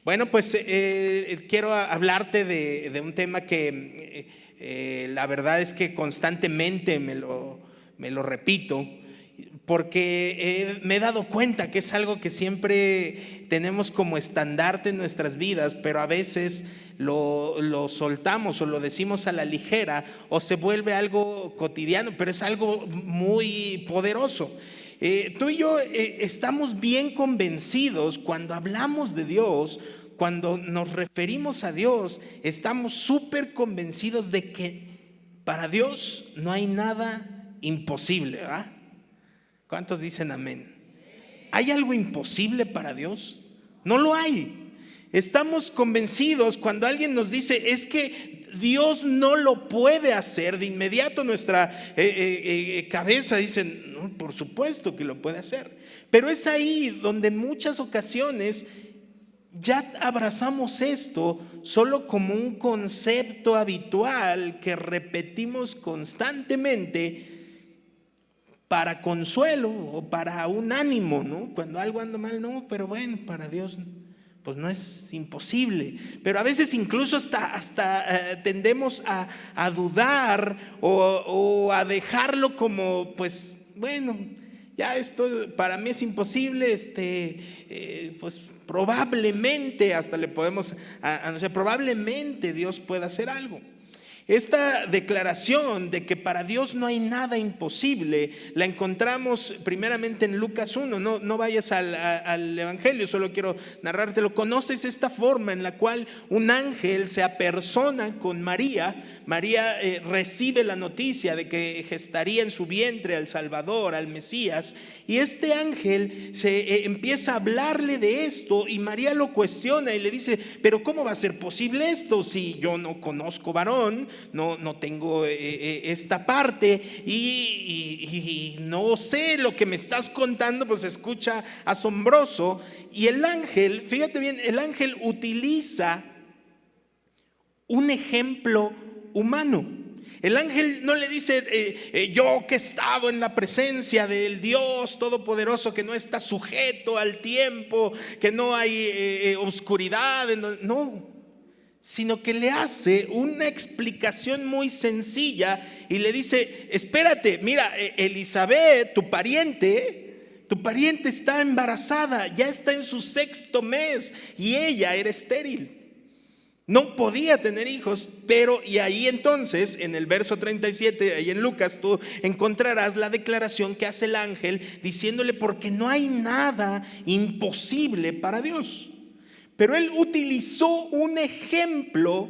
Bueno, pues quiero hablarte de un tema que la verdad es que constantemente me lo repito, porque me he dado cuenta que es algo que siempre tenemos como estandarte en nuestras vidas, pero a veces lo soltamos o lo decimos a la ligera o se vuelve algo cotidiano, pero es algo muy poderoso. Tú y yo estamos bien convencidos cuando hablamos de Dios, cuando nos referimos a Dios, estamos súper convencidos de que para Dios no hay nada imposible, ¿verdad? ¿Cuántos dicen amén? ¿Hay algo imposible para Dios? No lo hay. Estamos convencidos cuando alguien nos dice es que Dios no lo puede hacer, de inmediato nuestra cabeza dice, no, por supuesto que lo puede hacer. Pero es ahí donde en muchas ocasiones ya abrazamos esto solo como un concepto habitual que repetimos constantemente para consuelo o para un ánimo, ¿no? Cuando algo anda mal, no, pero bueno, para Dios pues no es imposible. Pero a veces incluso hasta tendemos a dudar o a dejarlo como, pues bueno, ya esto para mí es imposible, pues probablemente hasta le podemos anunciar, probablemente Dios pueda hacer algo. Esta declaración de que para Dios no hay nada imposible la encontramos primeramente en Lucas 1. No vayas al Evangelio, solo quiero narrártelo. ¿Conoces esta forma en la cual un ángel se apersona con María? María recibe la noticia de que gestaría en su vientre al Salvador, al Mesías, y este ángel se empieza a hablarle de esto y María lo cuestiona y le dice, pero ¿cómo va a ser posible esto si yo no conozco varón? No tengo esta parte y no sé lo que me estás contando, pues se escucha asombroso. Y el ángel, fíjate bien, el ángel utiliza un ejemplo humano. El ángel no le dice, yo que he estado en la presencia del Dios Todopoderoso, que no está sujeto al tiempo, que no hay oscuridad, no, sino que le hace una explicación muy sencilla y le dice, espérate, mira, Elizabeth, tu pariente está embarazada, ya está en su 6º mes y ella era estéril. No podía tener hijos, pero y ahí entonces en el verso 37, ahí en Lucas, tú encontrarás la declaración que hace el ángel diciéndole, porque no hay nada imposible para Dios. Pero él utilizó un ejemplo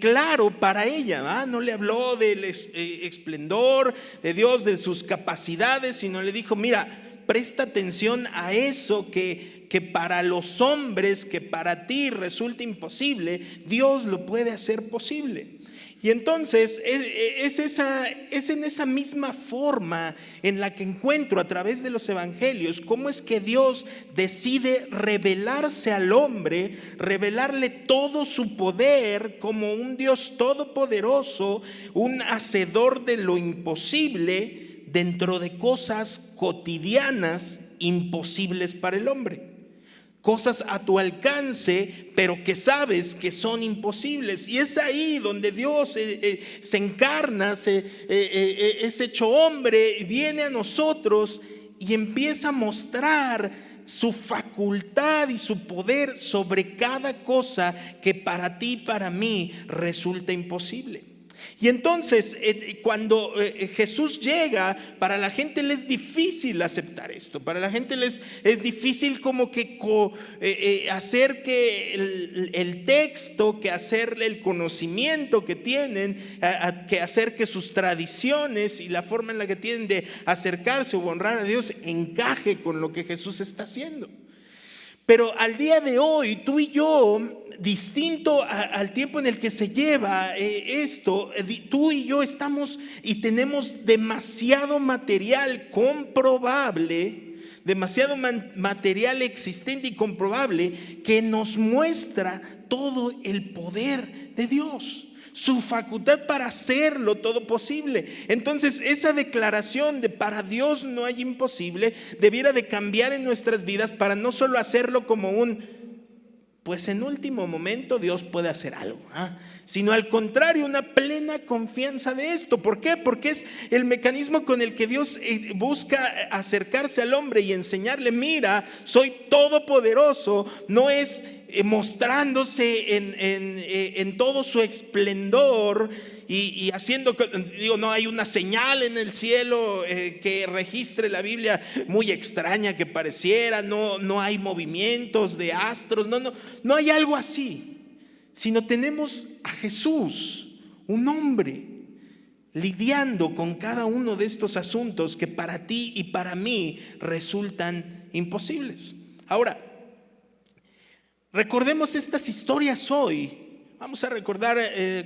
claro para ella, ¿verdad? No le habló del esplendor de Dios, de sus capacidades, sino le dijo, mira, presta atención a eso que para los hombres, que para ti resulta imposible, Dios lo puede hacer posible. Y entonces es en esa misma forma en la que encuentro a través de los evangelios cómo es que Dios decide revelarse al hombre, revelarle todo su poder como un Dios todopoderoso, un hacedor de lo imposible dentro de cosas cotidianas imposibles para el hombre. Cosas a tu alcance, pero que sabes que son imposibles. Y es ahí donde Dios se encarna, es hecho hombre, viene a nosotros y empieza a mostrar su facultad y su poder sobre cada cosa que para ti y para mí resulta imposible. Y entonces cuando Jesús llega, para la gente les es difícil aceptar esto, para la gente les es difícil como que hacer que el texto, que hacer el conocimiento que tienen, que hacer que sus tradiciones y la forma en la que tienen de acercarse o honrar a Dios encaje con lo que Jesús está haciendo. Pero al día de hoy, tú y yo, distinto al tiempo en el que se lleva esto, tú y yo estamos y tenemos demasiado material comprobable, demasiado material existente y comprobable que nos muestra todo el poder de Dios, su facultad para hacerlo todo posible. Entonces esa declaración de para Dios no hay imposible debiera de cambiar en nuestras vidas para no solo hacerlo como un pues en último momento Dios puede hacer algo, sino al contrario, una plena confianza de esto. ¿Por qué? Porque es el mecanismo con el que Dios busca acercarse al hombre y enseñarle: mira, soy todopoderoso. No es mostrándose en todo su esplendor y haciendo, no hay una señal en el cielo que registre la Biblia muy extraña que pareciera, no hay movimientos de astros, no hay algo así, sino tenemos a Jesús, un hombre, lidiando con cada uno de estos asuntos que para ti y para mí resultan imposibles. Ahora, recordemos estas historias hoy. Vamos a recordar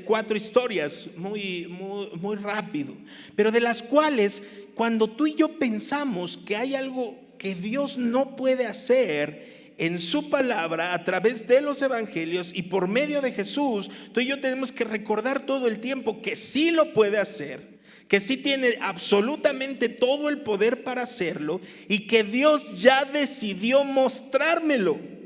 4 historias muy rápido, pero de las cuales, cuando tú y yo pensamos que hay algo que Dios no puede hacer en su palabra, a través de los evangelios y por medio de Jesús, tú y yo tenemos que recordar todo el tiempo que sí lo puede hacer, que sí tiene absolutamente todo el poder para hacerlo, y que Dios ya decidió mostrármelo.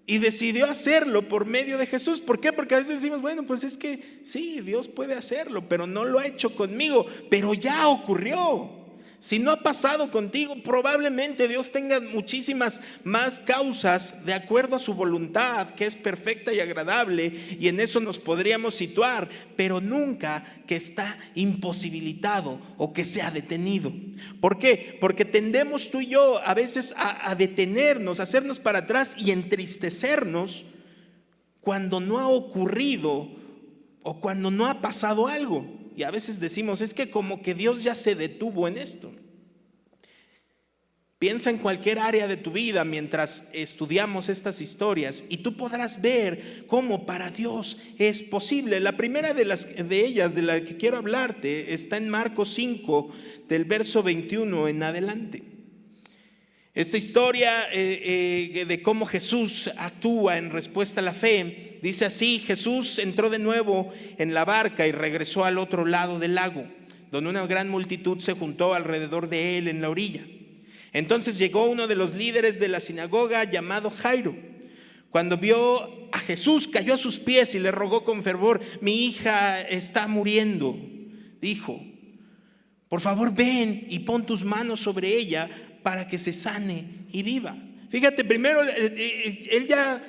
Y decidió hacerlo por medio de Jesús. ¿Por qué? Porque a veces decimos, bueno, pues es que sí, Dios puede hacerlo, pero no lo ha hecho conmigo. Pero ya ocurrió. Si no ha pasado contigo, probablemente Dios tenga muchísimas más causas de acuerdo a su voluntad, que es perfecta y agradable, y en eso nos podríamos situar, pero nunca que está imposibilitado o que sea detenido. ¿Por qué? Porque tendemos tú y yo a veces a detenernos, a hacernos para atrás y entristecernos cuando no ha ocurrido o cuando no ha pasado algo. Y a veces decimos, es que como que Dios ya se detuvo en esto. Piensa en cualquier área de tu vida mientras estudiamos estas historias y tú podrás ver cómo para Dios es posible. La primera de ellas, de la que quiero hablarte, está en Marcos 5, del verso 21 en adelante. Esta historia de cómo Jesús actúa en respuesta a la fe, dice así: Jesús entró de nuevo en la barca y regresó al otro lado del lago, donde una gran multitud se juntó alrededor de él en la orilla. Entonces llegó uno de los líderes de la sinagoga llamado Jairo. Cuando vio a Jesús, cayó a sus pies y le rogó con fervor: mi hija está muriendo. Dijo: por favor, ven y pon tus manos sobre ella para que se sane y viva. Fíjate, primero él ya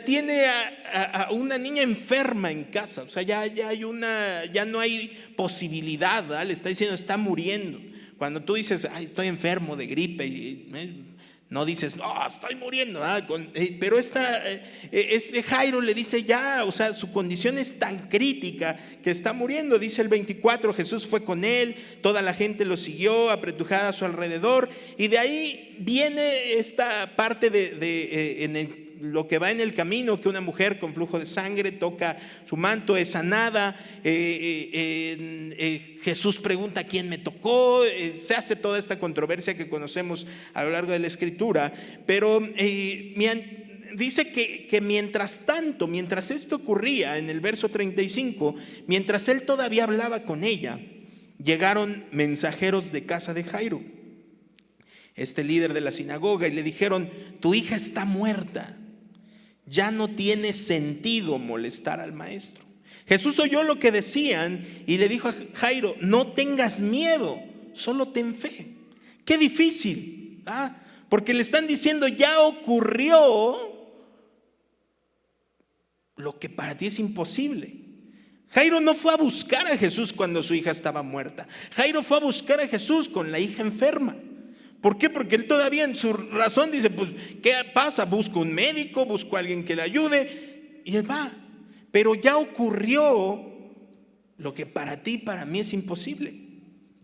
tiene a una niña enferma en casa. O sea, ya no hay posibilidad, ¿verdad? Le está diciendo, está muriendo. Cuando tú dices, ay, estoy enfermo de gripe, no dices, no, estoy muriendo, pero este Jairo le dice ya, o sea, su condición es tan crítica que está muriendo. Dice el 24, Jesús fue con él, toda la gente lo siguió apretujada a su alrededor, y de ahí viene esta parte lo que va en el camino, que una mujer con flujo de sangre toca su manto, es sanada. Jesús pregunta quién me tocó. Se hace toda esta controversia que conocemos a lo largo de la escritura, pero dice que mientras tanto, mientras esto ocurría, en el verso 35, mientras él todavía hablaba con ella, llegaron mensajeros de casa de Jairo, este líder de la sinagoga, y le dijeron: tu hija está muerta, ya no tiene sentido molestar al maestro. Jesús oyó lo que decían y le dijo a Jairo: no tengas miedo, solo ten fe. Qué difícil, porque le están diciendo, ya ocurrió lo que para ti es imposible. Jairo no fue a buscar a Jesús cuando su hija estaba muerta. Jairo fue a buscar a Jesús con la hija enferma. ¿Por qué? Porque él todavía en su razón dice, pues, ¿qué pasa? Busco un médico, busco a alguien que le ayude, y él va. Pero ya ocurrió lo que para ti y para mí es imposible.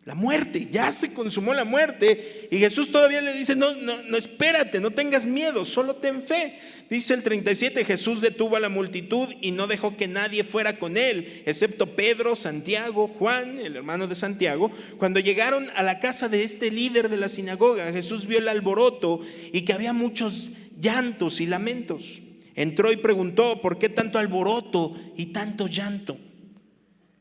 La muerte, ya se consumó la muerte, y Jesús todavía le dice, no, espérate, no tengas miedo, solo ten fe. Dice el 37, Jesús detuvo a la multitud y no dejó que nadie fuera con él, excepto Pedro, Santiago, Juan, el hermano de Santiago. Cuando llegaron a la casa de este líder de la sinagoga, Jesús vio el alboroto y que había muchos llantos y lamentos. Entró y preguntó, ¿por qué tanto alboroto y tanto llanto?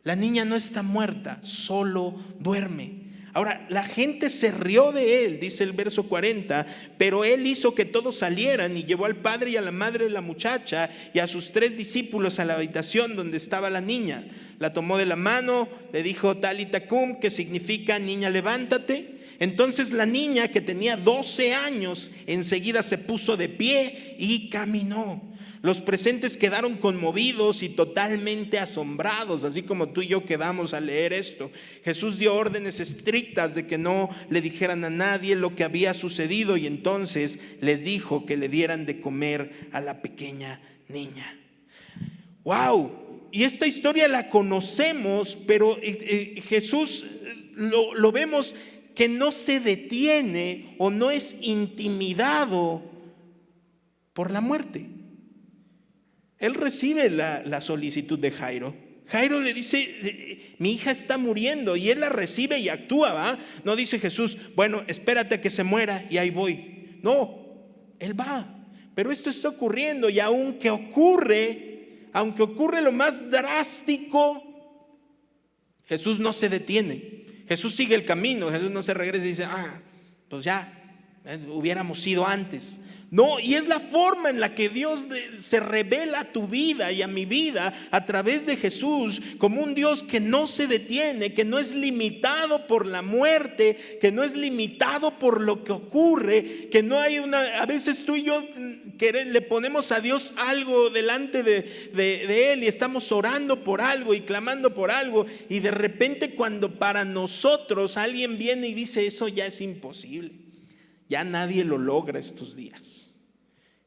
La niña no está muerta, solo duerme. Ahora, la gente se rió de él, dice el verso 40, pero él hizo que todos salieran y llevó al padre y a la madre de la muchacha y a sus 3 discípulos a la habitación donde estaba la niña. La tomó de la mano, le dijo Talita cum, que significa niña, levántate. Entonces la niña, que tenía 12 años, enseguida se puso de pie y caminó. Los presentes quedaron conmovidos y totalmente asombrados, así como tú y yo quedamos al leer esto. Jesús dio órdenes estrictas de que no le dijeran a nadie lo que había sucedido, y entonces les dijo que le dieran de comer a la pequeña niña. ¡Wow! Y esta historia la conocemos, pero Jesús lo vemos que no se detiene o no es intimidado por la muerte. Él recibe la solicitud de Jairo. Jairo le dice, mi hija está muriendo, y él la recibe y actúa, ¿va? No dice Jesús, bueno, espérate a que se muera y ahí voy. No, él va. Pero esto está ocurriendo, y aunque ocurre lo más drástico, Jesús no se detiene. Jesús sigue el camino. Jesús no se regresa y dice, pues ya, hubiéramos ido antes. No, y es la forma en la que Dios se revela a tu vida y a mi vida a través de Jesús, como un Dios que no se detiene, que no es limitado por la muerte, que no es limitado por lo que ocurre, que no hay a veces tú y yo que le ponemos a Dios algo delante de Él y estamos orando por algo y clamando por algo, y de repente cuando para nosotros alguien viene y dice, eso ya es imposible, ya nadie lo logra estos días.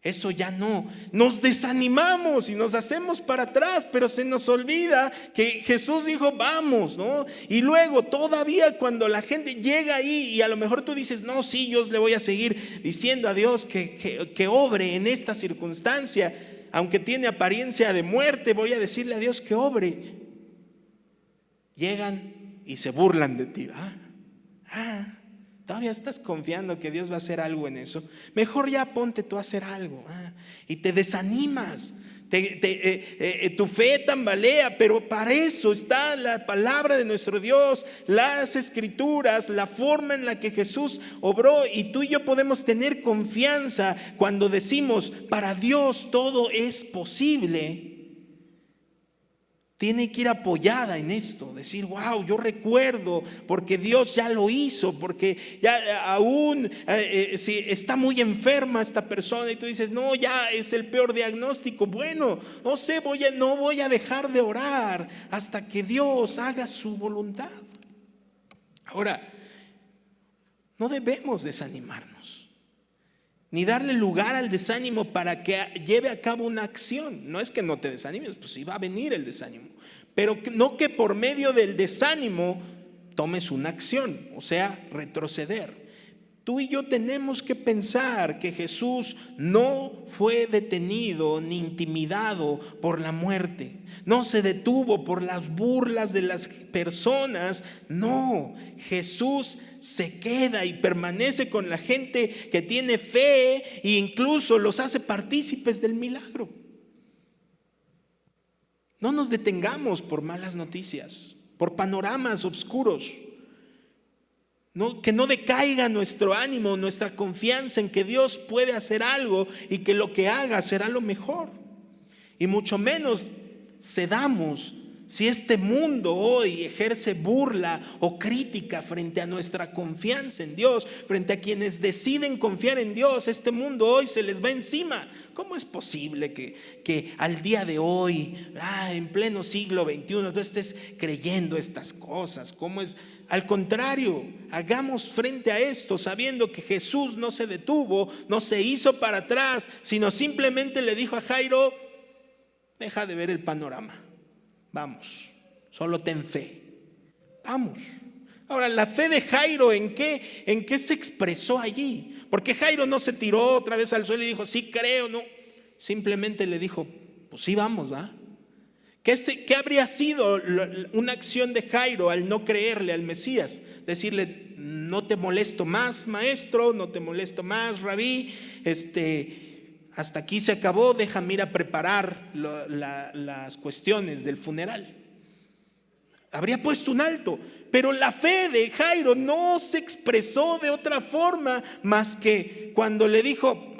Eso ya no, nos desanimamos y nos hacemos para atrás, pero se nos olvida que Jesús dijo vamos, ¿no? Y luego todavía cuando la gente llega ahí y a lo mejor tú dices, no, sí, yo le voy a seguir diciendo a Dios que obre en esta circunstancia, aunque tiene apariencia de muerte, voy a decirle a Dios que obre. Llegan y se burlan de ti, todavía estás confiando que Dios va a hacer algo en eso. Mejor ya ponte tú a hacer algo. Y te desanimas. Tu fe tambalea, pero para eso está la palabra de nuestro Dios, las escrituras, la forma en la que Jesús obró. Y tú y yo podemos tener confianza cuando decimos, para Dios todo es posible. Tiene que ir apoyada en esto, decir, wow, yo recuerdo, porque Dios ya lo hizo, porque ya aún si está muy enferma esta persona y tú dices, no, ya es el peor diagnóstico, bueno, no sé, no voy a dejar de orar hasta que Dios haga su voluntad. Ahora, no debemos desanimarnos, ni darle lugar al desánimo para que lleve a cabo una acción. No es que no te desanimes, pues sí va a venir el desánimo, pero no que por medio del desánimo tomes una acción, o sea, retroceder. Tú y yo tenemos que pensar que Jesús no fue detenido ni intimidado por la muerte. No se detuvo por las burlas de las personas. No, Jesús se queda y permanece con la gente que tiene fe e incluso los hace partícipes del milagro. No nos detengamos por malas noticias, por panoramas oscuros. No, que no decaiga nuestro ánimo, nuestra confianza en que Dios puede hacer algo y que lo que haga será lo mejor. Y mucho menos cedamos si este mundo hoy ejerce burla o crítica frente a nuestra confianza en Dios, frente a quienes deciden confiar en Dios. Este mundo hoy se les va encima. ¿Cómo es posible que al día de hoy, en pleno siglo XXI, tú estés creyendo estas cosas? ¿Cómo es? Al contrario, hagamos frente a esto sabiendo que Jesús no se detuvo, no se hizo para atrás, sino simplemente le dijo a Jairo, deja de ver el panorama, vamos, solo ten fe, vamos. Ahora, la fe de Jairo, ¿en qué se expresó allí? Porque Jairo no se tiró otra vez al suelo y dijo, sí creo, no. Simplemente le dijo, pues sí, vamos, va. ¿Qué habría sido una acción de Jairo al no creerle al Mesías? Decirle, no te molesto más, maestro, no te molesto más, rabí, hasta aquí se acabó, déjame ir a preparar las cuestiones del funeral. habría puesto un alto. Pero la fe de Jairo no se expresó de otra forma más que cuando le dijo,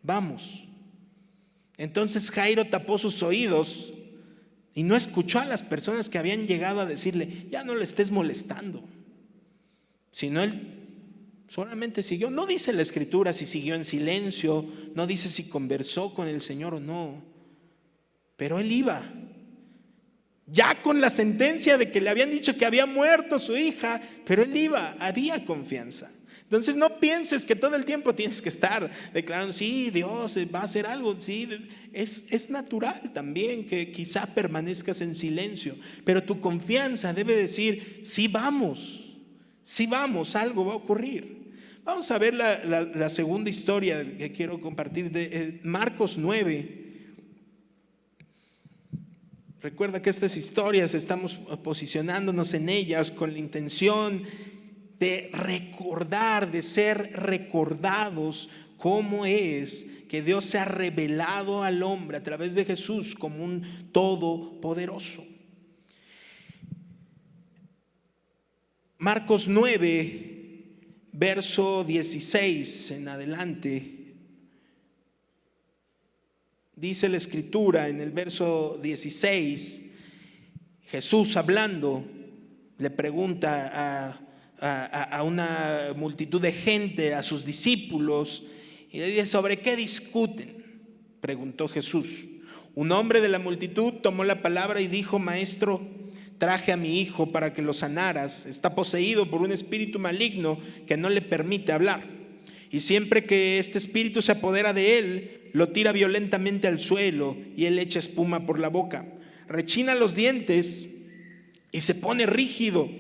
vamos. Entonces Jairo tapó sus oídos y no escuchó a las personas que habían llegado a decirle, ya no le estés molestando. Sino él solamente siguió. No dice la Escritura si siguió en silencio, no dice si conversó con el Señor o no, pero él iba. Ya con la sentencia de que le habían dicho que había muerto su hija, pero él iba, había confianza. Entonces no pienses que todo el tiempo tienes que estar declarando, sí, Dios va a hacer algo, sí, es natural también que quizá permanezcas en silencio, pero tu confianza debe decir, sí vamos, algo va a ocurrir. Vamos a ver la segunda historia que quiero compartir de Marcos 9. Recuerda que estas historias estamos posicionándonos en ellas con la intención de recordar, de ser recordados cómo es que Dios se ha revelado al hombre a través de Jesús como un todopoderoso. Marcos 9, verso 16 en adelante. Dice la Escritura en el verso 16, Jesús hablando le pregunta a una multitud de gente, a sus discípulos, y le dice, ¿sobre qué discuten?, preguntó Jesús. Un hombre de la multitud tomó la palabra y dijo, Maestro, traje a mi hijo para que lo sanaras. Está poseído por un espíritu maligno que no le permite hablar. Y siempre que este espíritu se apodera de él, lo tira violentamente al suelo y él echa espuma por la boca. Rechina los dientes y se pone rígido.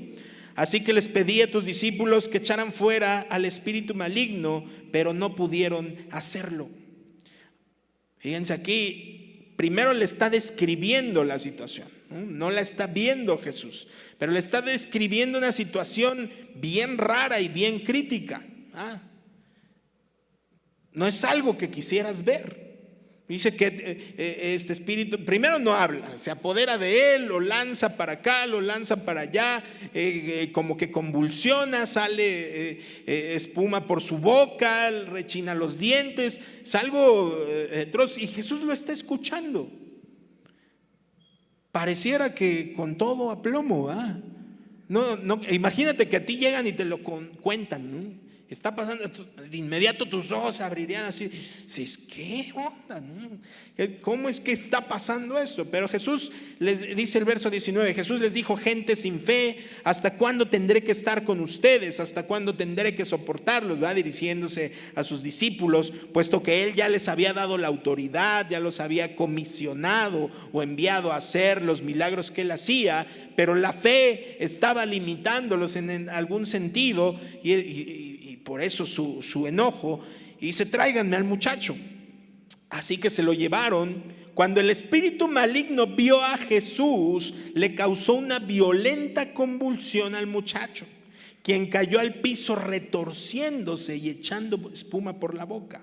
Así que les pedí a tus discípulos que echaran fuera al espíritu maligno, pero no pudieron hacerlo. Fíjense aquí, primero le está describiendo la situación. No la está viendo Jesús, pero le está describiendo una situación bien rara y bien crítica. No es algo que quisieras ver. Dice que este espíritu primero no habla, se apodera de él, lo lanza para acá, lo lanza para allá, como que convulsiona, sale espuma por su boca, rechina los dientes, es algo atroz, y Jesús lo está escuchando. Pareciera que con todo aplomo. No, imagínate que a ti llegan y te lo cuentan, ¿no? Está pasando, de inmediato tus ojos se abrirían así. ¿Qué onda? ¿Cómo es que está pasando esto? Pero Jesús les dice el verso 19, Jesús les dijo, gente sin fe, ¿hasta cuándo tendré que estar con ustedes? ¿Hasta cuándo tendré que soportarlos? Va dirigiéndose a sus discípulos, puesto que Él ya les había dado la autoridad, ya los había comisionado o enviado a hacer los milagros que Él hacía, pero la fe estaba limitándolos en algún sentido y por eso su enojo, y dice, tráiganme al muchacho. Así que se lo llevaron. Cuando el espíritu maligno vio a Jesús, le causó una violenta convulsión al muchacho, quien cayó al piso retorciéndose y echando espuma por la boca.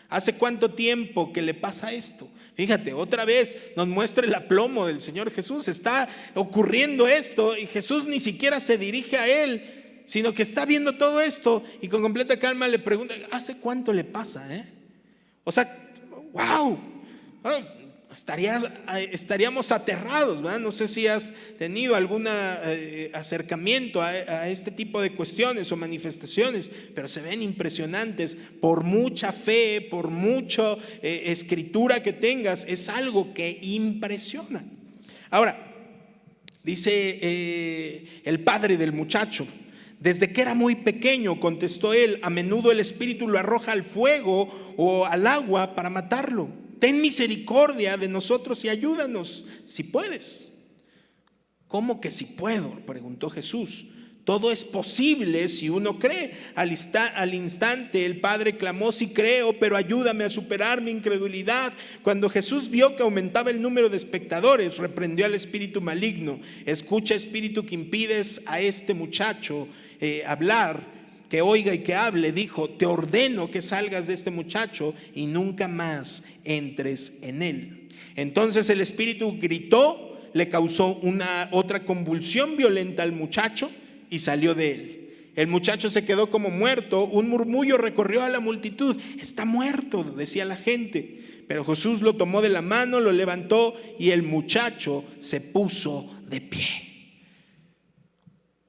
¿Hace cuánto tiempo que le pasa esto? Fíjate, otra vez nos muestra el aplomo del Señor Jesús. Está ocurriendo esto y Jesús ni siquiera se dirige a él, sino que está viendo todo esto y con completa calma le pregunta, ¿hace cuánto le pasa? O sea, wow, estaríamos aterrados, ¿verdad? No sé si has tenido algún acercamiento a este tipo de cuestiones o manifestaciones, pero se ven impresionantes. Por mucha fe, por mucha escritura que tengas, es algo que impresiona. Ahora, dice el padre del muchacho, desde que era muy pequeño, contestó él, a menudo el espíritu lo arroja al fuego o al agua para matarlo. Ten misericordia de nosotros y ayúdanos si puedes. ¿Cómo que si puedo?, preguntó Jesús. Todo es posible si uno cree. Al instante el padre clamó, sí creo, pero ayúdame a superar mi incredulidad. Cuando Jesús vio que aumentaba el número de espectadores, reprendió al espíritu maligno. Escucha, espíritu que impides a este muchacho hablar, que oiga y que hable. Dijo, te ordeno que salgas de este muchacho y nunca más entres en él. Entonces el espíritu gritó, le causó una otra convulsión violenta al muchacho y salió de él. El muchacho se quedó como muerto. Un murmullo recorrió a la multitud. Está muerto, decía la gente. Pero Jesús lo tomó de la mano, lo levantó y el muchacho se puso de pie.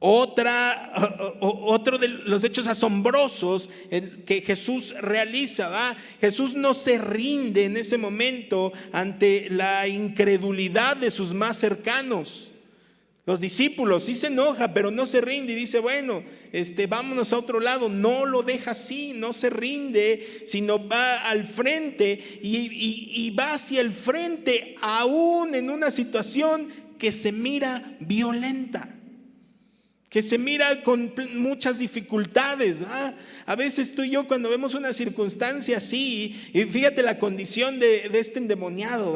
Otro de los hechos asombrosos que Jesús realiza, ¿va? Jesús no se rinde en ese momento ante la incredulidad de sus más cercanos. Los discípulos sí se enoja, pero no se rinde y dice, bueno, vámonos a otro lado. No lo deja así, no se rinde, sino va al frente y va hacia el frente, aún en una situación que se mira violenta, que se mira con muchas dificultades. A veces tú y yo, cuando vemos una circunstancia así, y fíjate la condición de este endemoniado,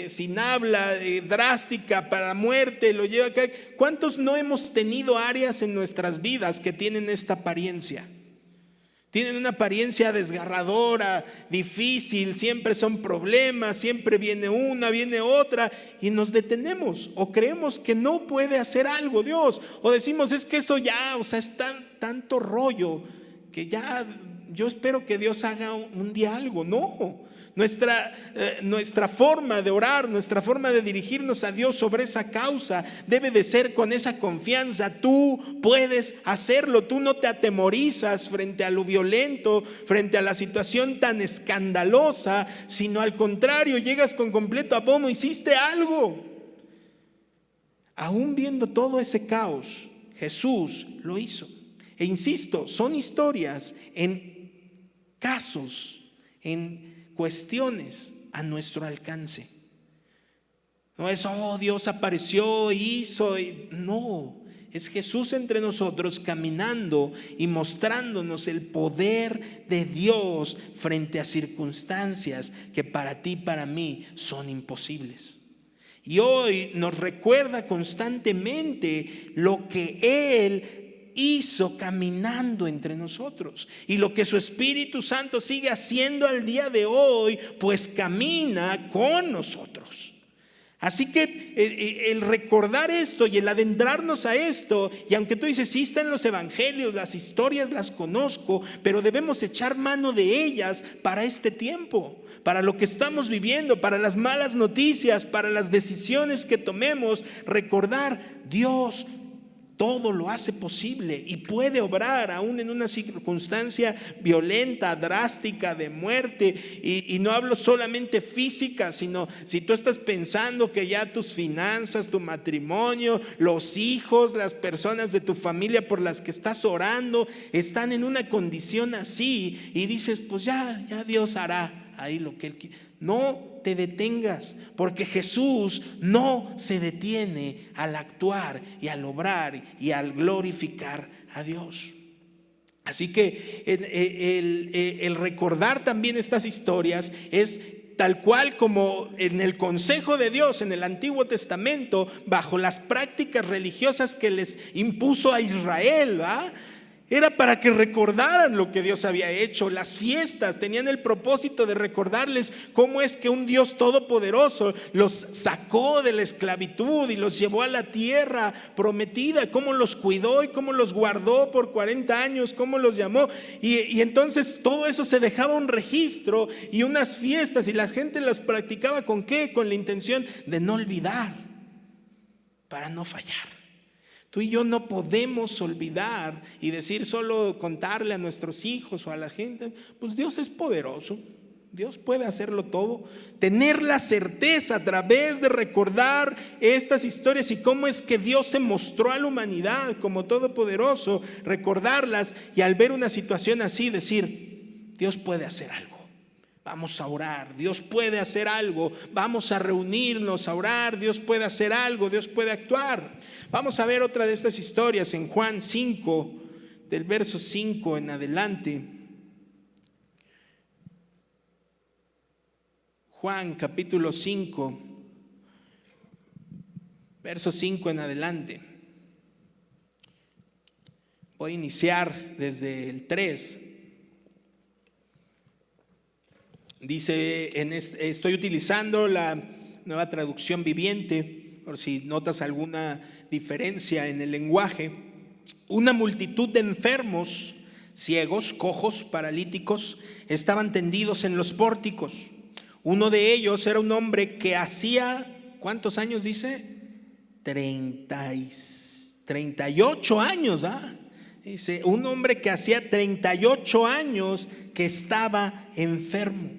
sin habla, drástica, para muerte, lo lleva acá. ¿Cuántos no hemos tenido áreas en nuestras vidas que tienen esta apariencia? Tienen una apariencia desgarradora, difícil, siempre son problemas, siempre viene una, viene otra y nos detenemos o creemos que no puede hacer algo Dios, o decimos es que eso ya, es tanto rollo que ya yo espero que Dios haga un día algo. No, nuestra forma de orar, nuestra forma de dirigirnos a Dios sobre esa causa debe de ser con esa confianza. Tú puedes hacerlo, tú no te atemorizas frente a lo violento, frente a la situación tan escandalosa, sino al contrario, llegas con completo aplomo, hiciste algo. Aún viendo todo ese caos, Jesús lo hizo. E insisto, son historias en casos, en cuestiones a nuestro alcance. No es, Dios apareció, hizo. No, es Jesús entre nosotros caminando y mostrándonos el poder de Dios frente a circunstancias que para ti, para mí, son imposibles. Y hoy nos recuerda constantemente lo que Él hizo caminando entre nosotros y lo que su Espíritu Santo sigue haciendo al día de hoy, pues camina con nosotros. Así que el recordar esto y el adentrarnos a esto, y aunque tú dices, sí está en los evangelios, las historias las conozco, pero debemos echar mano de ellas para este tiempo, para lo que estamos viviendo, para las malas noticias, para las decisiones que tomemos. Recordar, Dios todo lo hace posible y puede obrar aún en una circunstancia violenta, drástica, de muerte. Y no hablo solamente física, sino si tú estás pensando que ya tus finanzas, tu matrimonio, los hijos, las personas de tu familia por las que estás orando están en una condición así y dices, pues ya Dios hará ahí lo que Él quiere. No te detengas, porque Jesús no se detiene al actuar y al obrar y al glorificar a Dios. Así que el recordar también estas historias es tal cual como en el consejo de Dios en el Antiguo Testamento, bajo las prácticas religiosas que les impuso a Israel, era para que recordaran lo que Dios había hecho. Las fiestas tenían el propósito de recordarles cómo es que un Dios todopoderoso los sacó de la esclavitud y los llevó a la tierra prometida, cómo los cuidó y cómo los guardó por 40 años, cómo los llamó. Y entonces todo eso se dejaba un registro y unas fiestas, y la gente las practicaba ¿con qué? Con la intención de no olvidar, para no fallar. Tú y yo no podemos olvidar y decir solo contarle a nuestros hijos o a la gente, pues Dios es poderoso, Dios puede hacerlo todo. Tener la certeza a través de recordar estas historias y cómo es que Dios se mostró a la humanidad como todopoderoso, recordarlas y al ver una situación así decir, Dios puede hacer algo. Vamos a orar, Dios puede hacer algo. Vamos a reunirnos a orar, Dios puede hacer algo, Dios puede actuar. Vamos a ver otra de estas historias en Juan 5, del verso 5 en adelante. Juan capítulo 5, verso 5 en adelante. Voy a iniciar desde el 3. Dice, estoy utilizando la Nueva Traducción Viviente. por si notas alguna diferencia en el lenguaje, una multitud de enfermos, ciegos, cojos, paralíticos, estaban tendidos en los pórticos. Uno de ellos era un hombre que hacía, ¿cuántos años dice? 38 años, Dice, un hombre que hacía 38 años que estaba enfermo.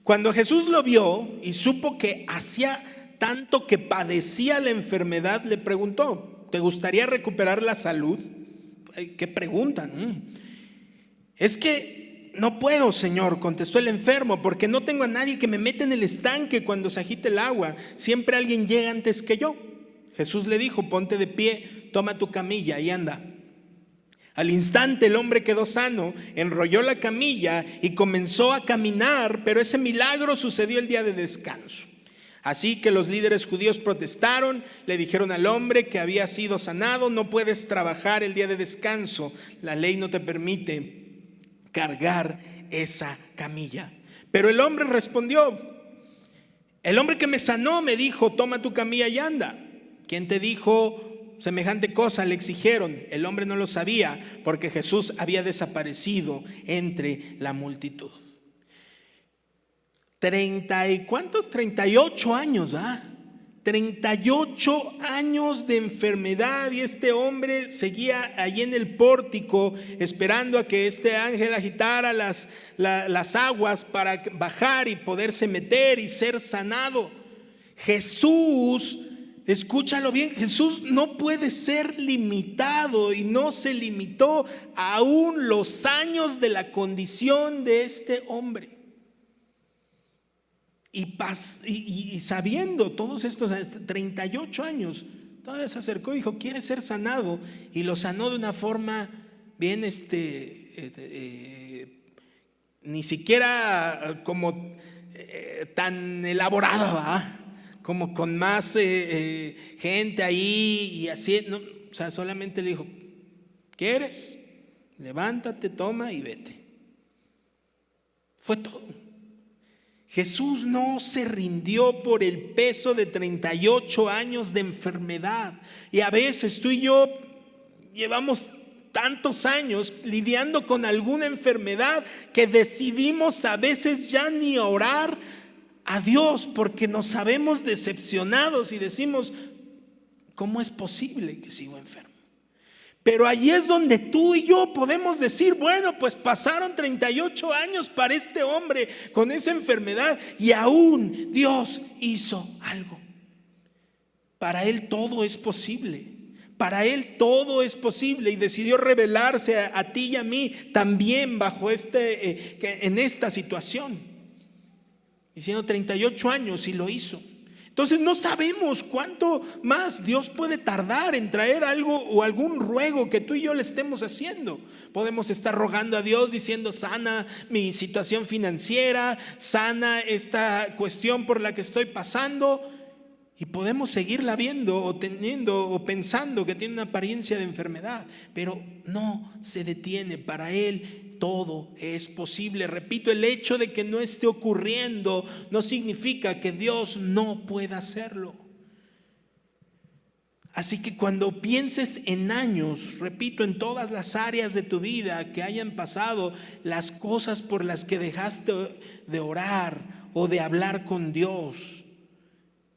Cuando Jesús lo vio y supo que hacía tanto que padecía la enfermedad, le preguntó: ¿te gustaría recuperar la salud? ¿Qué preguntan? Es que no puedo, Señor, contestó el enfermo, porque no tengo a nadie que me meta en el estanque cuando se agite el agua. Siempre alguien llega antes que yo. Jesús le dijo: ponte de pie, toma tu camilla y anda. Al instante el hombre quedó sano, enrolló la camilla y comenzó a caminar, pero ese milagro sucedió el día de descanso. Así que los líderes judíos protestaron, le dijeron al hombre que había sido sanado: no puedes trabajar el día de descanso, la ley no te permite cargar esa camilla. Pero el hombre respondió: el hombre que me sanó me dijo, toma tu camilla y anda. ¿Quién te dijo semejante cosa? Le exigieron. El hombre no lo sabía, porque Jesús había desaparecido entre la multitud. 38 años, 38 años de enfermedad, y este hombre seguía allí en el pórtico esperando a que este ángel agitara las aguas para bajar y poderse meter y ser sanado. Jesús, escúchalo bien, Jesús no puede ser limitado, y no se limitó aún los años de la condición de este hombre. Y sabiendo todos estos 38 años, todavía se acercó y dijo: ¿quieres ser sanado? Y lo sanó de una forma bien, ni siquiera como tan elaborada, como con más gente ahí y así, ¿no? O sea, solamente le dijo: ¿quieres? Levántate, toma y vete. Fue todo. Jesús no se rindió por el peso de 38 años de enfermedad. Y a veces tú y yo llevamos tantos años lidiando con alguna enfermedad que decidimos a veces ya ni orar a Dios, porque nos sabemos decepcionados y decimos: ¿cómo es posible que sigo enfermo? Pero allí es donde tú y yo podemos decir: bueno, pues pasaron 38 años para este hombre con esa enfermedad, y aún Dios hizo algo. Para Él todo es posible. Para Él todo es posible, y decidió revelarse a ti y a mí también bajo en esta situación. Diciendo 38 años, y lo hizo. Entonces no sabemos cuánto más Dios puede tardar en traer algo o algún ruego que tú y yo le estemos haciendo. Podemos estar rogando a Dios diciendo: sana mi situación financiera, sana esta cuestión por la que estoy pasando, y podemos seguirla viendo o teniendo o pensando que tiene una apariencia de enfermedad, pero no se detiene. Para Él todo es posible. Repito, el hecho de que no esté ocurriendo no significa que Dios no pueda hacerlo. Así que cuando pienses en años, repito, en todas las áreas de tu vida que hayan pasado, las cosas por las que dejaste de orar o de hablar con Dios,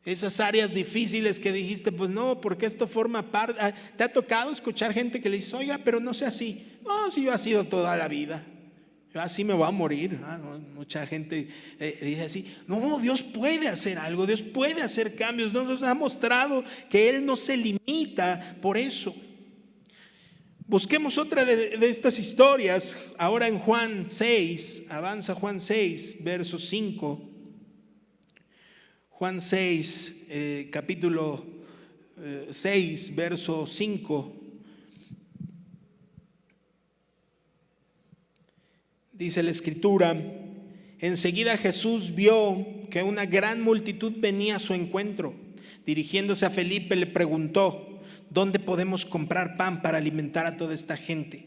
esas áreas difíciles que dijiste: pues no, porque esto forma parte. ¿Te ha tocado escuchar gente que le dice: oiga, pero no sea así? No, si yo he sido toda la vida, yo así me voy a morir. Mucha gente dice así. No, Dios puede hacer algo, Dios puede hacer cambios. Nos ha mostrado que Él no se limita por eso. Busquemos otra de estas historias ahora en Juan 6. Avanza Juan 6, verso 5. Juan 6, capítulo 6, verso 5. Dice la escritura: enseguida Jesús vio que una gran multitud venía a su encuentro. Dirigiéndose a Felipe le preguntó: ¿dónde podemos comprar pan para alimentar a toda esta gente?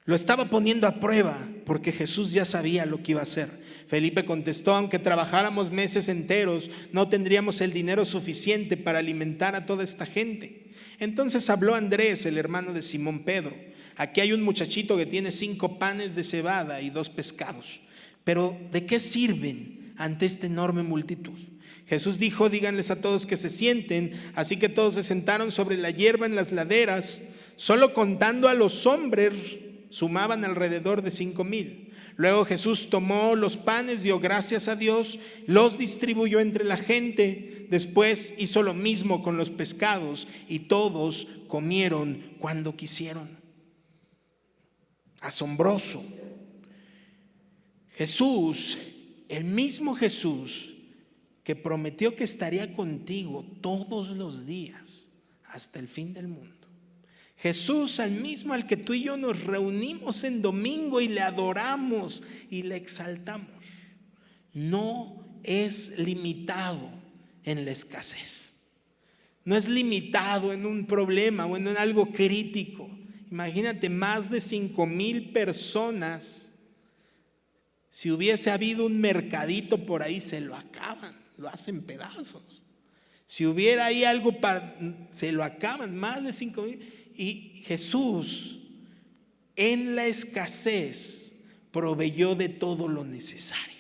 Lo estaba poniendo a prueba porque Jesús ya sabía lo que iba a hacer. Felipe contestó: aunque trabajáramos meses enteros, no tendríamos el dinero suficiente para alimentar a toda esta gente. Entonces habló Andrés, el hermano de Simón Pedro: aquí hay un muchachito que tiene 5 panes de cebada y 2 pescados. Pero ¿de qué sirven ante esta enorme multitud? Jesús dijo: díganles a todos que se sienten. Así que todos se sentaron sobre la hierba en las laderas. Solo contando a los hombres sumaban alrededor de 5,000. Luego Jesús tomó los panes, dio gracias a Dios, los distribuyó entre la gente. Después hizo lo mismo con los pescados y todos comieron cuando quisieron. Asombroso. Jesús, el mismo Jesús que prometió que estaría contigo todos los días hasta el fin del mundo. Jesús, al mismo al que tú y yo nos reunimos en domingo y le adoramos y le exaltamos, no es limitado en la escasez. No es limitado en un problema o en algo crítico. Imagínate, más de 5,000 personas. Si hubiese habido un mercadito por ahí, se lo acaban, lo hacen pedazos. Si hubiera ahí algo se lo acaban, más de 5,000. Y Jesús, en la escasez, proveyó de todo lo necesario.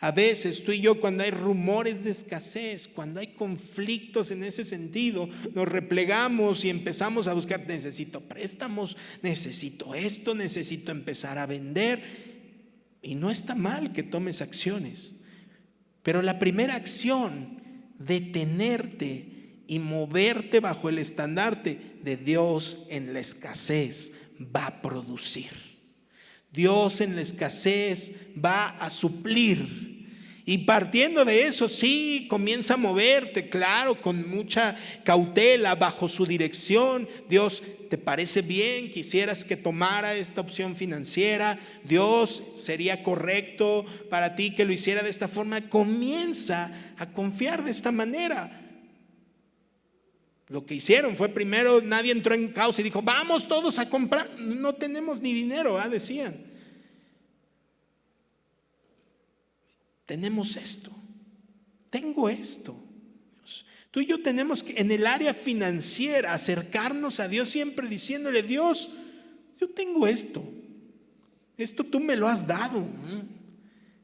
A veces tú y yo, cuando hay rumores de escasez, cuando hay conflictos en ese sentido, nos replegamos y empezamos a buscar: necesito préstamos, necesito esto, necesito empezar a vender. Y no está mal que tomes acciones, pero la primera acción, detenerte y moverte bajo el estandarte de Dios en la escasez, va a producir. Dios en la escasez va a suplir. Y partiendo de eso, sí, comienza a moverte, claro, con mucha cautela, bajo su dirección. Dios, ¿te parece bien? ¿Quisieras que tomara esta opción financiera? Dios, ¿sería correcto para ti que lo hiciera de esta forma? Comienza a confiar de esta manera. Lo que hicieron fue, primero nadie entró en caos y dijo: vamos todos a comprar. No tenemos ni dinero, decían. Tenemos esto, tengo esto. Tú y yo tenemos que, en el área financiera, acercarnos a Dios siempre diciéndole: Dios, yo tengo esto tú me lo has dado.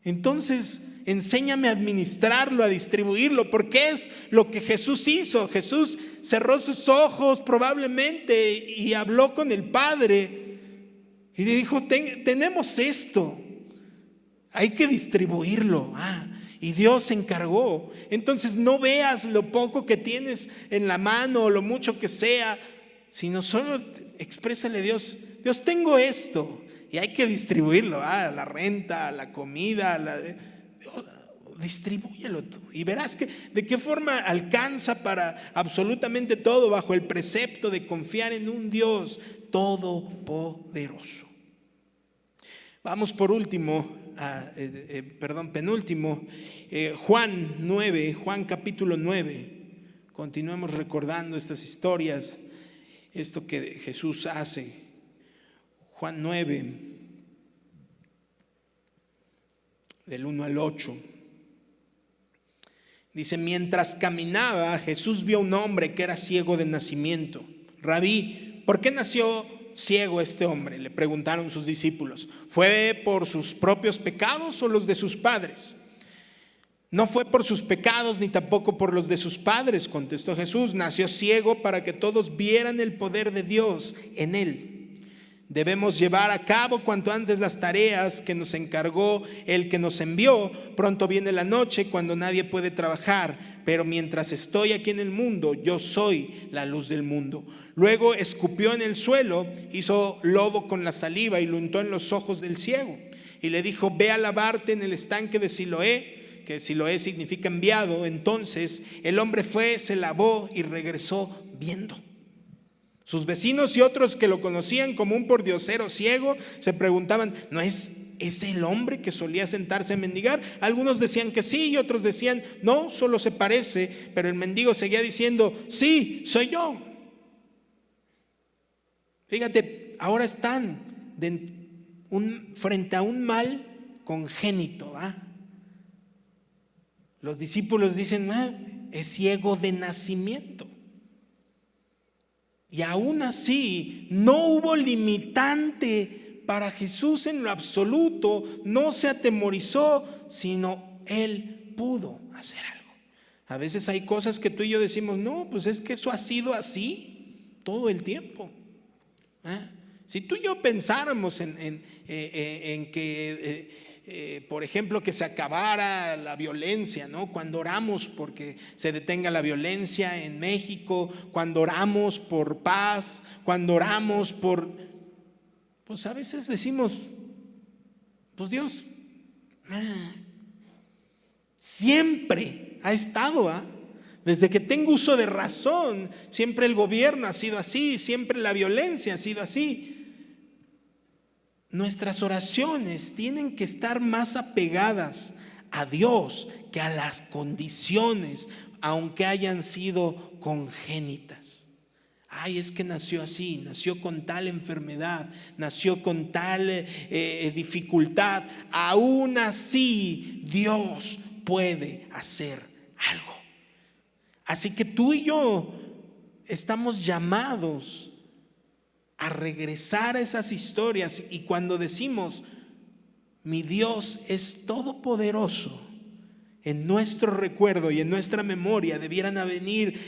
Entonces, enséñame a administrarlo, a distribuirlo, porque es lo que Jesús hizo. Jesús cerró sus ojos probablemente y habló con el Padre y le dijo: tenemos esto, hay que distribuirlo. Y Dios se encargó. Entonces, no veas lo poco que tienes en la mano o lo mucho que sea, sino solo exprésale a Dios: Dios, tengo esto, y hay que distribuirlo. La renta, la comida, distribúyelo tú y verás de qué forma alcanza para absolutamente todo, bajo el precepto de confiar en un Dios todopoderoso. Vamos por último, penúltimo, Juan capítulo 9. Continuemos recordando estas historias, esto que Jesús hace. Juan 9, del 1 al 8. Dice: mientras caminaba, Jesús vio a un hombre que era ciego de nacimiento. Rabí, ¿por qué nació ciego este hombre?, le preguntaron sus discípulos. ¿Fue por sus propios pecados o los de sus padres? No fue por sus pecados ni tampoco por los de sus padres, contestó Jesús. Nació ciego para que todos vieran el poder de Dios en él. Debemos llevar a cabo cuanto antes las tareas que nos encargó el que nos envió. Pronto viene la noche cuando nadie puede trabajar, pero mientras estoy aquí en el mundo, yo soy la luz del mundo. Luego escupió en el suelo, hizo lodo con la saliva y lo untó en los ojos del ciego. Y le dijo: ve a lavarte en el estanque de Siloé, que Siloé significa enviado. Entonces el hombre fue, se lavó y regresó viendo. Sus vecinos y otros que lo conocían como un pordiosero ciego se preguntaban: ¿no es ese el hombre que solía sentarse a mendigar? Algunos decían que sí y otros decían: no, solo se parece. Pero el mendigo seguía diciendo: sí, soy yo. Fíjate, ahora están frente a un mal congénito. Los discípulos dicen, es ciego de nacimiento. Y aún así no hubo limitante para Jesús en lo absoluto, no se atemorizó, sino Él pudo hacer algo. A veces hay cosas que tú y yo decimos, no, pues es que eso ha sido así todo el tiempo. Si tú y yo pensáramos en que por ejemplo, que se acabara la violencia, ¿no? Cuando oramos porque se detenga la violencia en México, cuando oramos por paz, cuando oramos pues a veces decimos, pues Dios siempre ha estado, desde que tengo uso de razón, siempre el gobierno ha sido así, siempre la violencia ha sido así. Nuestras oraciones tienen que estar más apegadas a Dios que a las condiciones, aunque hayan sido congénitas. Es que nació así, nació con tal enfermedad, nació con tal dificultad. Aún así, Dios puede hacer algo. Así que tú y yo estamos llamados a regresar a esas historias, y cuando decimos mi Dios es todopoderoso, en nuestro recuerdo y en nuestra memoria debieran venir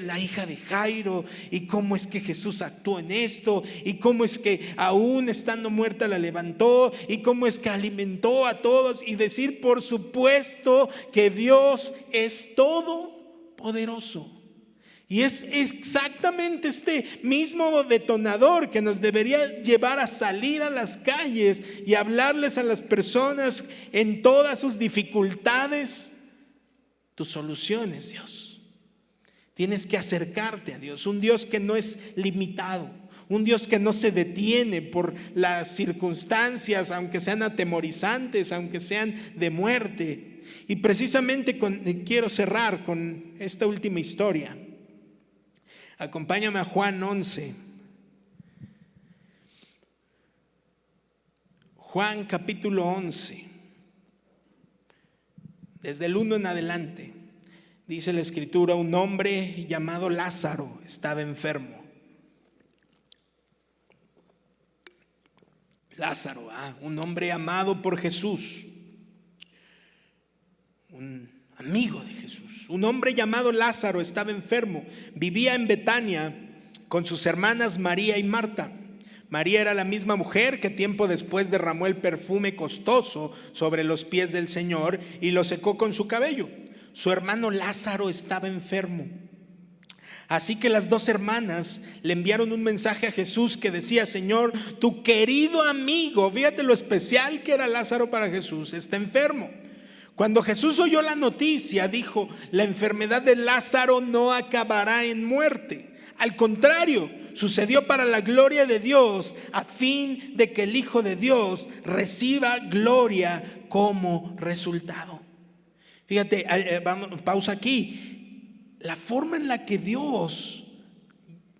la hija de Jairo, y cómo es que Jesús actuó en esto, y cómo es que aún estando muerta la levantó, y cómo es que alimentó a todos, y decir por supuesto que Dios es todopoderoso. Y es exactamente este mismo detonador que nos debería llevar a salir a las calles y hablarles a las personas en todas sus dificultades. Tu solución es Dios. Tienes que acercarte a Dios, un Dios que no es limitado, un Dios que no se detiene por las circunstancias, aunque sean atemorizantes, aunque sean de muerte. Y precisamente quiero cerrar con esta última historia. Acompáñame a Juan 11. Juan capítulo 11. Desde el 1 en adelante. Dice la escritura, un hombre llamado Lázaro estaba enfermo. Lázaro, un hombre amado por Jesús. Un amigo de Jesús. Un hombre llamado Lázaro estaba enfermo. Vivía en Betania con sus hermanas María y Marta. María era la misma mujer que tiempo después derramó el perfume costoso sobre los pies del Señor y lo secó con su cabello. Su hermano Lázaro estaba enfermo. Así que las dos hermanas le enviaron un mensaje a Jesús que decía, Señor, tu querido amigo, fíjate lo especial que era Lázaro para Jesús, está enfermo. Cuando Jesús oyó la noticia, dijo, la enfermedad de Lázaro no acabará en muerte. Al contrario, sucedió para la gloria de Dios, a fin de que el Hijo de Dios reciba gloria como resultado. Fíjate, pausa aquí. La forma en la que Dios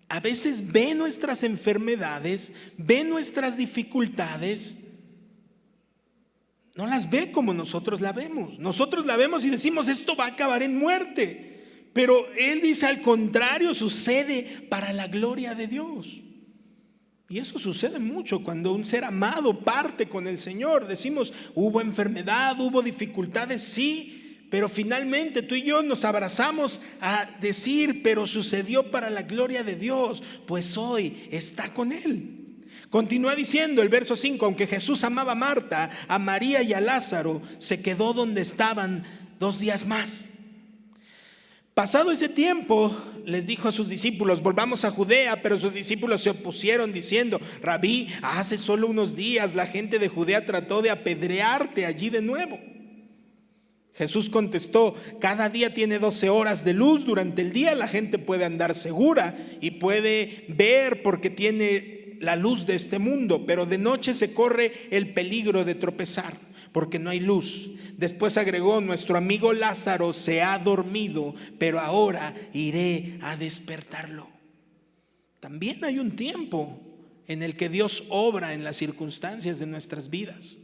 a veces ve nuestras enfermedades, ve nuestras dificultades, no las ve como nosotros la vemos. Nosotros la vemos y decimos, esto va a acabar en muerte. Pero Él dice, al contrario, sucede para la gloria de Dios. Y eso sucede mucho cuando un ser amado parte con el Señor. Decimos, hubo enfermedad, hubo dificultades, sí, pero finalmente tú y yo nos abrazamos a decir, pero sucedió para la gloria de Dios, pues hoy está con Él. Continúa diciendo el verso 5, aunque Jesús amaba a Marta, a María y a Lázaro, se quedó donde estaban 2 días más. Pasado ese tiempo, les dijo a sus discípulos, volvamos a Judea, pero sus discípulos se opusieron diciendo, Rabí, hace solo unos días la gente de Judea trató de apedrearte allí de nuevo. Jesús contestó, cada día tiene 12 horas de luz, durante el día la gente puede andar segura y puede ver porque tiene la luz de este mundo, pero de noche se corre el peligro de tropezar porque no hay luz. Después agregó, nuestro amigo Lázaro se ha dormido, pero ahora iré a despertarlo. También hay un tiempo en el que Dios obra en las circunstancias de nuestras vidas.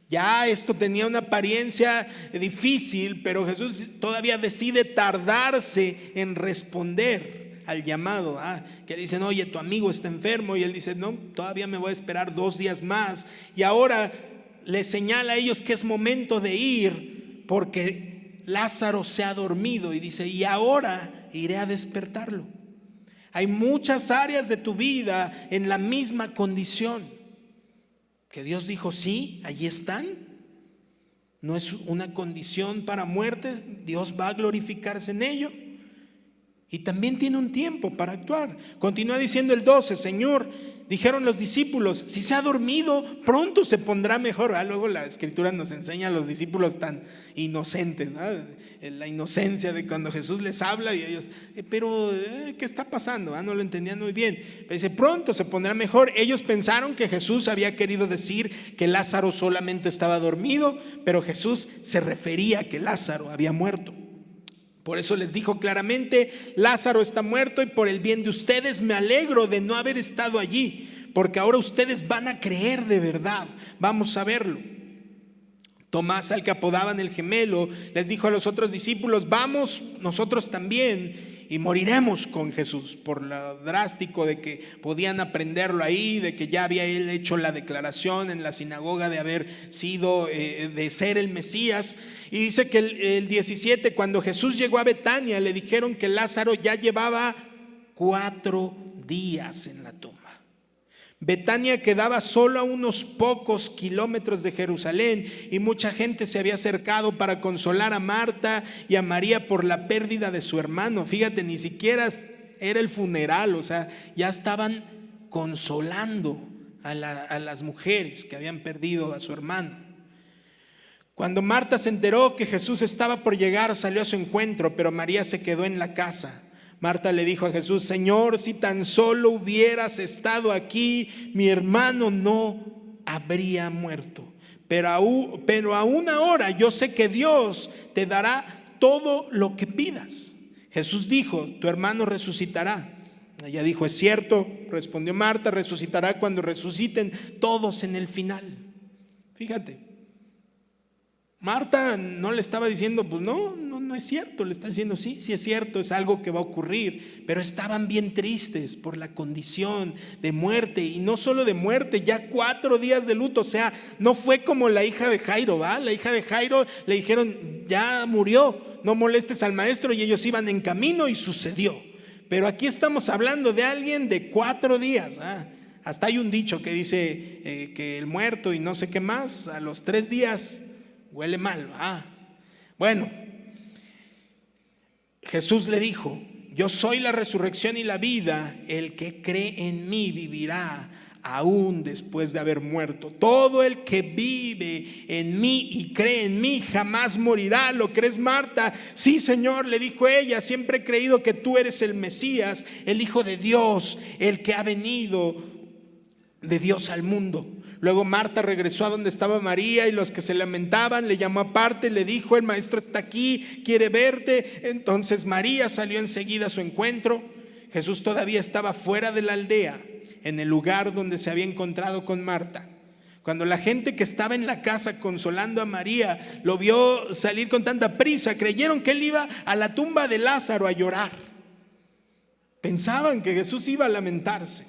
Ya esto tenía una apariencia difícil, pero Jesús todavía decide tardarse en responder al llamado. Que le dicen, oye, tu amigo está enfermo, y él dice, no, todavía me voy a esperar 2 días más. Y ahora les señala a ellos que es momento de ir, porque Lázaro se ha dormido, y dice, y ahora iré a despertarlo. Hay muchas áreas de tu vida en la misma condición, que Dios dijo, sí, allí están. No es una condición para muerte, Dios va a glorificarse en ello. Y también tiene un tiempo para actuar. Continúa diciendo el 12, Señor, dijeron los discípulos, si se ha dormido, pronto se pondrá mejor. Luego la Escritura nos enseña a los discípulos tan inocentes, la inocencia de cuando Jesús les habla y ellos, pero ¿qué está pasando? No lo entendían muy bien. Pero dice, pronto se pondrá mejor. Ellos pensaron que Jesús había querido decir que Lázaro solamente estaba dormido, pero Jesús se refería a que Lázaro había muerto. Por eso les dijo claramente, Lázaro está muerto, y por el bien de ustedes me alegro de no haber estado allí, porque ahora ustedes van a creer de verdad. Vamos a verlo. Tomás, al que apodaban el gemelo, les dijo a los otros discípulos, vamos nosotros también y moriremos con Jesús. Por lo drástico de que podían aprenderlo ahí, de que ya había él hecho la declaración en la sinagoga de haber sido, de ser el Mesías. Y dice que el 17, cuando Jesús llegó a Betania, le dijeron que Lázaro ya llevaba 4 días en la tumba. Betania quedaba solo a unos pocos kilómetros de Jerusalén, y mucha gente se había acercado para consolar a Marta y a María por la pérdida de su hermano. Fíjate, ni siquiera era el funeral, o sea, ya estaban consolando a las mujeres que habían perdido a su hermano. Cuando Marta se enteró que Jesús estaba por llegar, salió a su encuentro, pero María se quedó en la casa. Marta le dijo a Jesús, Señor, si tan solo hubieras estado aquí, mi hermano no habría muerto. Pero aún ahora yo sé que Dios te dará todo lo que pidas. Jesús dijo, tu hermano resucitará. Ella dijo, es cierto, respondió Marta, resucitará cuando resuciten todos en el final. Fíjate, Marta no le estaba diciendo, pues no es cierto, le está diciendo, sí es cierto, es algo que va a ocurrir, pero estaban bien tristes por la condición de muerte, y no solo de muerte, ya 4 días de luto. O sea, no fue como la hija de Jairo, la hija de Jairo le dijeron, ya murió, no molestes al maestro, y ellos iban en camino y sucedió. Pero aquí estamos hablando de alguien de 4 días. Hasta hay un dicho que dice que el muerto y no sé qué más, a los 3 días huele mal. Bueno, Jesús le dijo, yo soy la resurrección y la vida, el que cree en mí vivirá aún después de haber muerto. Todo el que vive en mí y cree en mí jamás morirá. ¿Lo crees, Marta? Sí, Señor, le dijo ella, siempre he creído que tú eres el Mesías, el Hijo de Dios, el que ha venido de Dios al mundo. Luego Marta regresó a donde estaba María, y los que se lamentaban le llamó aparte y le dijo, el maestro está aquí, quiere verte. Entonces María salió enseguida a su encuentro. Jesús todavía estaba fuera de la aldea, en el lugar donde se había encontrado con Marta. Cuando la gente que estaba en la casa consolando a María lo vio salir con tanta prisa, creyeron que él iba a la tumba de Lázaro a llorar. Pensaban que Jesús iba a lamentarse.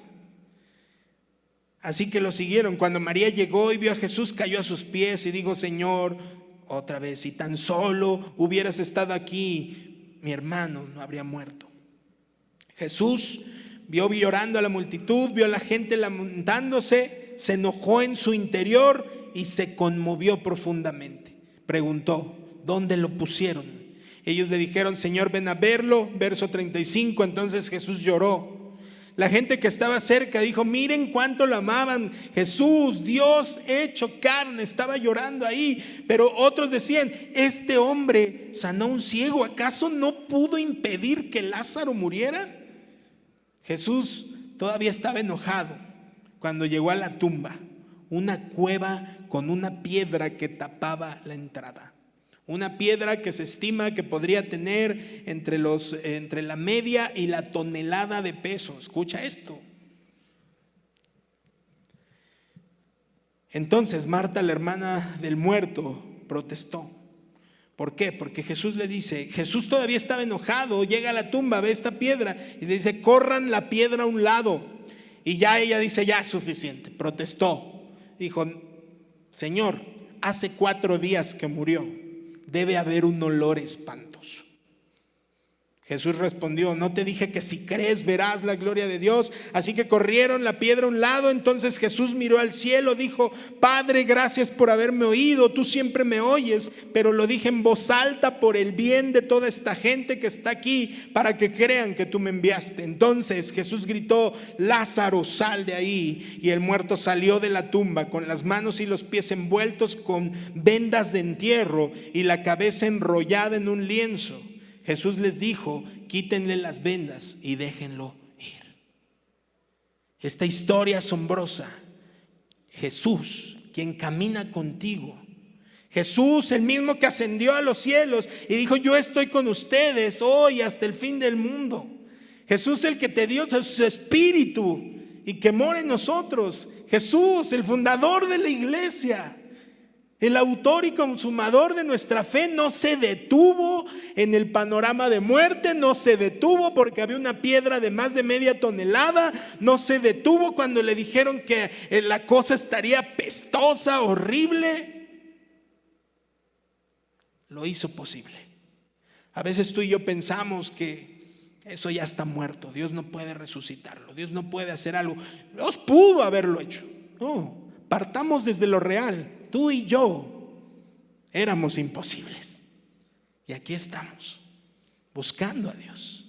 Así que lo siguieron. Cuando María llegó y vio a Jesús, cayó a sus pies y dijo, Señor, otra vez, si tan solo hubieras estado aquí, mi hermano no habría muerto. Jesús vio llorando a la multitud, vio a la gente lamentándose, se enojó en su interior y se conmovió profundamente. Preguntó, ¿dónde lo pusieron? Ellos le dijeron, Señor, ven a verlo. Verso 35, entonces Jesús lloró. La gente que estaba cerca dijo, miren cuánto lo amaban. Jesús, Dios hecho carne, estaba llorando ahí. Pero otros decían, este hombre sanó a un ciego, ¿acaso no pudo impedir que Lázaro muriera? Jesús todavía estaba enojado cuando llegó a la tumba, una cueva con una piedra que tapaba la entrada. Una piedra que se estima que podría tener entre la media y la tonelada de peso. Escucha esto. Entonces Marta, la hermana del muerto, protestó. ¿Por qué? Porque Jesús le dice, Jesús todavía estaba enojado, llega a la tumba, ve esta piedra y le dice, corran la piedra a un lado. Y ya ella dice, ya es suficiente, protestó. Dijo, Señor, hace 4 días que murió, debe haber un olor espantoso. Jesús respondió, no te dije que si crees verás la gloria de Dios. Así que corrieron la piedra a un lado. Entonces Jesús miró al cielo, dijo, Padre, gracias por haberme oído, tú siempre me oyes, pero lo dije en voz alta por el bien de toda esta gente que está aquí, para que crean que tú me enviaste. Entonces Jesús gritó, Lázaro, sal de ahí. Y el muerto salió de la tumba con las manos y los pies envueltos con vendas de entierro y la cabeza enrollada en un lienzo. Jesús les dijo, quítenle las vendas y déjenlo ir. Esta historia asombrosa, Jesús, quien camina contigo, Jesús, el mismo que ascendió a los cielos y dijo, yo estoy con ustedes hoy hasta el fin del mundo. Jesús, el que te dio su espíritu y que mora en nosotros. Jesús, el fundador de la iglesia, el autor y consumador de nuestra fe, no se detuvo en el panorama de muerte, no se detuvo porque había una piedra de más de media tonelada, no se detuvo cuando le dijeron que la cosa estaría pestosa, horrible. Lo hizo posible. A veces tú y yo pensamos que eso ya está muerto, Dios no puede resucitarlo, Dios no puede hacer algo. Dios pudo haberlo hecho. No, partamos desde lo real. Tú y yo éramos imposibles. Y aquí estamos, buscando a Dios.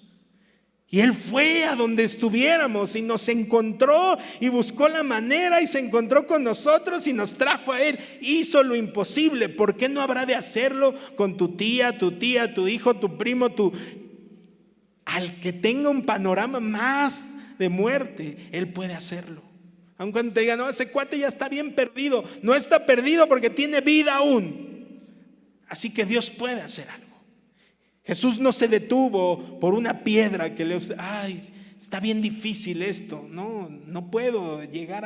Y Él fue a donde estuviéramos y nos encontró y buscó la manera y se encontró con nosotros y nos trajo a Él. Hizo lo imposible. ¿Por qué no habrá de hacerlo con tu tía, tu hijo, tu primo, al que tenga un panorama más de muerte? Él puede hacerlo. Aun cuando te digan, no, ese cuate ya está bien perdido. No está perdido porque tiene vida aún. Así que Dios puede hacer algo. Jesús no se detuvo por una piedra que está bien difícil esto. No puedo llegar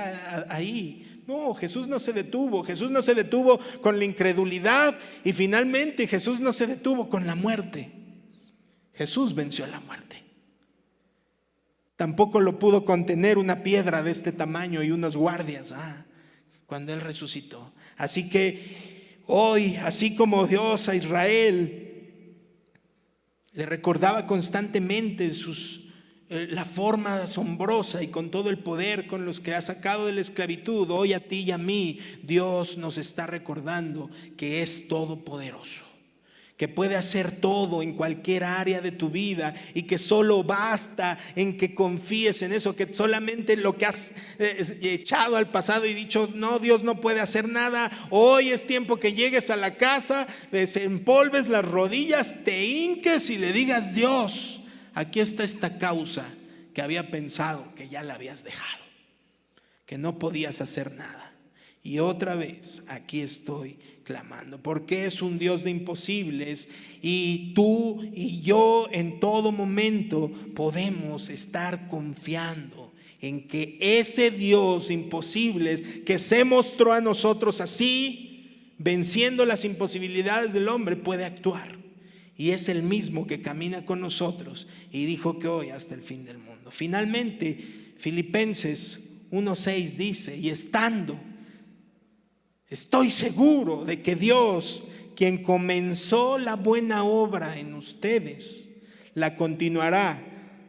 ahí. No, Jesús no se detuvo. Jesús no se detuvo con la incredulidad. Y finalmente Jesús no se detuvo con la muerte. Jesús venció la muerte. Tampoco lo pudo contener una piedra de este tamaño y unos guardias cuando Él resucitó. Así que hoy, así como Dios a Israel le recordaba constantemente la forma asombrosa y con todo el poder con los que ha sacado de la esclavitud, hoy a ti y a mí Dios nos está recordando que es todopoderoso, que puede hacer todo en cualquier área de tu vida y que solo basta en que confíes en eso, que solamente lo que has echado al pasado y dicho, no, Dios no puede hacer nada. Hoy es tiempo que llegues a la casa, desempolves las rodillas, te hinques y le digas, Dios, aquí está esta causa que había pensado que ya la habías dejado, que no podías hacer nada. Y otra vez aquí estoy clamando, porque es un Dios de imposibles y tú y yo en todo momento podemos estar confiando en que ese Dios de imposibles que se mostró a nosotros así, venciendo las imposibilidades del hombre, puede actuar. Y es el mismo que camina con nosotros y dijo que hoy hasta el fin del mundo. Finalmente, Filipenses 1:6 dice, y estoy seguro de que Dios, quien comenzó la buena obra en ustedes, la continuará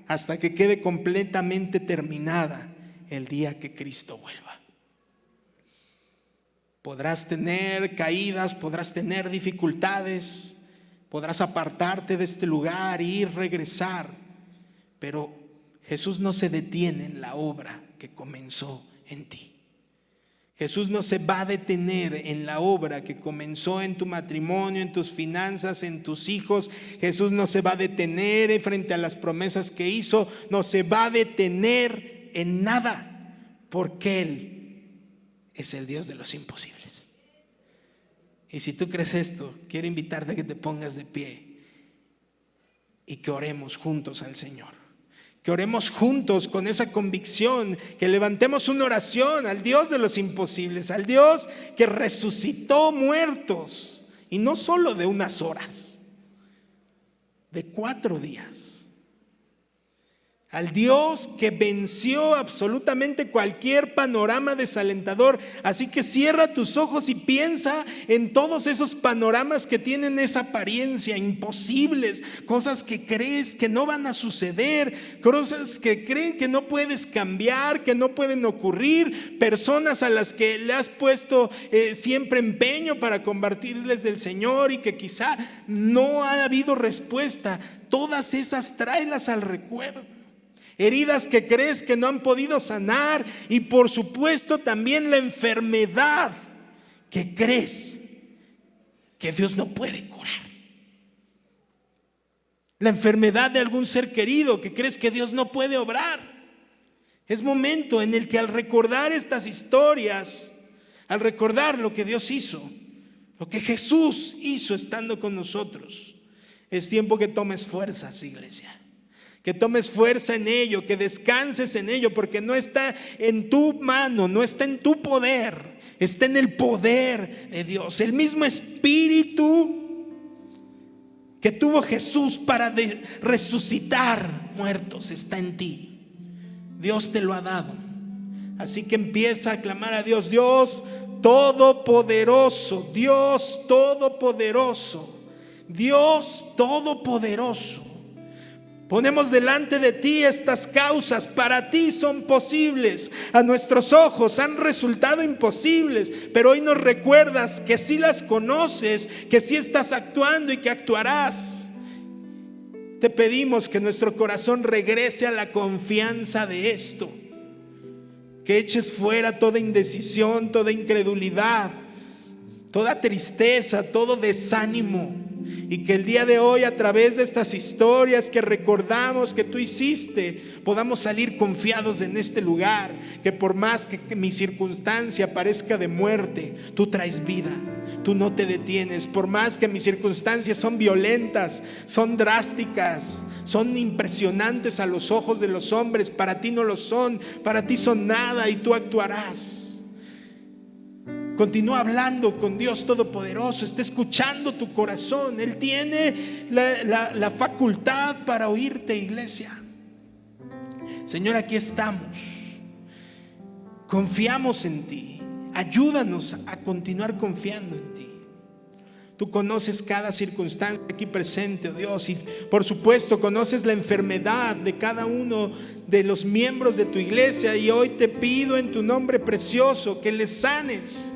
hasta que quede completamente terminada el día que Cristo vuelva. Podrás tener caídas, podrás tener dificultades, podrás apartarte de este lugar, ir, regresar, pero Jesús no se detiene en la obra que comenzó en ti. Jesús no se va a detener en la obra que comenzó en tu matrimonio, en tus finanzas, en tus hijos. Jesús no se va a detener frente a las promesas que hizo. No se va a detener en nada, porque Él es el Dios de los imposibles. Y si tú crees esto, quiero invitarte a que te pongas de pie y que oremos juntos al Señor. que oremos juntos con esa convicción, que levantemos una oración al Dios de los imposibles, al Dios que resucitó muertos, y no solo de unas horas, de 4 días. Al Dios que venció absolutamente cualquier panorama desalentador. Así que cierra tus ojos y piensa en todos esos panoramas que tienen esa apariencia, imposibles, cosas que crees que no van a suceder, cosas que creen que no puedes cambiar, que no pueden ocurrir, personas a las que le has puesto siempre empeño para compartirles del Señor y que quizá no ha habido respuesta. Todas esas tráelas al recuerdo. Heridas que crees que no han podido sanar, y por supuesto también la enfermedad que crees que Dios no puede curar. La enfermedad de algún ser querido que crees que Dios no puede obrar. Es momento en el que al recordar estas historias, al recordar lo que Dios hizo, lo que Jesús hizo estando con nosotros, es tiempo que tomes fuerzas, iglesia. Que tomes fuerza en ello, que descanses en ello, porque no está en tu mano, no está en tu poder, está en el poder de Dios. El mismo espíritu que tuvo Jesús para resucitar muertos está en ti. Dios te lo ha dado. Así que empieza a clamar a Dios. Dios todopoderoso, Dios todopoderoso, Dios todopoderoso. Ponemos delante de ti estas causas, para ti son posibles, a nuestros ojos han resultado imposibles, pero hoy nos recuerdas que sí las conoces, que sí estás actuando y que actuarás. Te pedimos que nuestro corazón regrese a la confianza de esto, que eches fuera toda indecisión, toda incredulidad, toda tristeza, todo desánimo. Y que el día de hoy, a través de estas historias que recordamos que tú hiciste, podamos salir confiados en este lugar. Que por más que mi circunstancia parezca de muerte, tú traes vida, tú no te detienes. Por más que mis circunstancias son violentas, son drásticas, son impresionantes a los ojos de los hombres, para ti no lo son, para ti son nada, y tú actuarás. Continúa hablando con Dios Todopoderoso. Está escuchando tu corazón. Él tiene la facultad para oírte, iglesia. Señor, aquí estamos. Confiamos en ti. Ayúdanos a continuar confiando en ti. Tú conoces cada circunstancia aquí presente, oh Dios, y por supuesto conoces la enfermedad de cada uno de los miembros de tu iglesia. Y hoy te pido en tu nombre precioso que les sanes.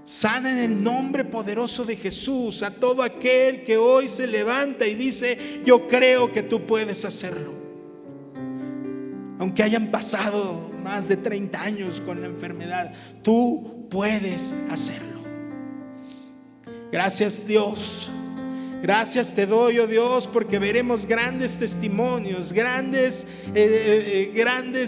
Sana en el nombre poderoso de Jesús a todo aquel que hoy se levanta y dice: yo creo que tú puedes hacerlo. Aunque hayan pasado más de 30 años con la enfermedad, tú puedes hacerlo. Gracias, Dios. Gracias te doy, oh Dios, porque veremos grandes testimonios, grandes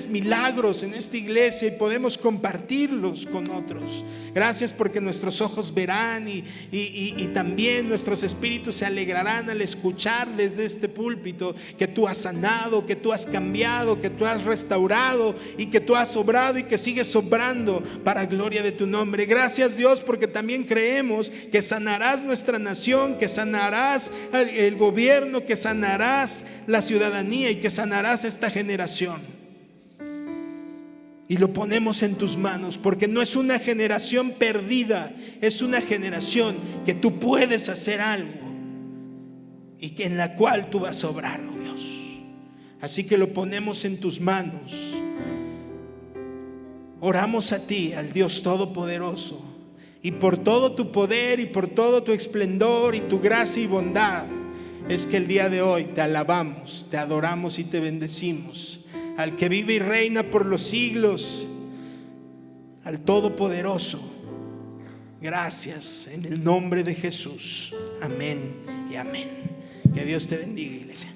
milagros en esta iglesia, y podemos compartirlos con otros. Gracias porque nuestros ojos verán y también nuestros espíritus se alegrarán al escuchar desde este púlpito que tú has sanado, que tú has cambiado, que tú has restaurado y que tú has obrado y que sigues obrando para gloria de tu nombre. Gracias, Dios, porque también creemos que sanarás nuestra nación, que sanarás el gobierno, que sanarás la ciudadanía y que sanarás esta generación. Y lo ponemos en tus manos, porque no es una generación perdida, es una generación que tú puedes hacer algo y que en la cual tú vas a obrar, oh Dios. Así que lo ponemos en tus manos. Oramos a ti, al Dios Todopoderoso, y por todo tu poder y por todo tu esplendor y tu gracia y bondad es que el día de hoy te alabamos, te adoramos y te bendecimos. Al que vive y reina por los siglos, al Todopoderoso. Gracias en el nombre de Jesús. Amén y amén. Que Dios te bendiga, iglesia.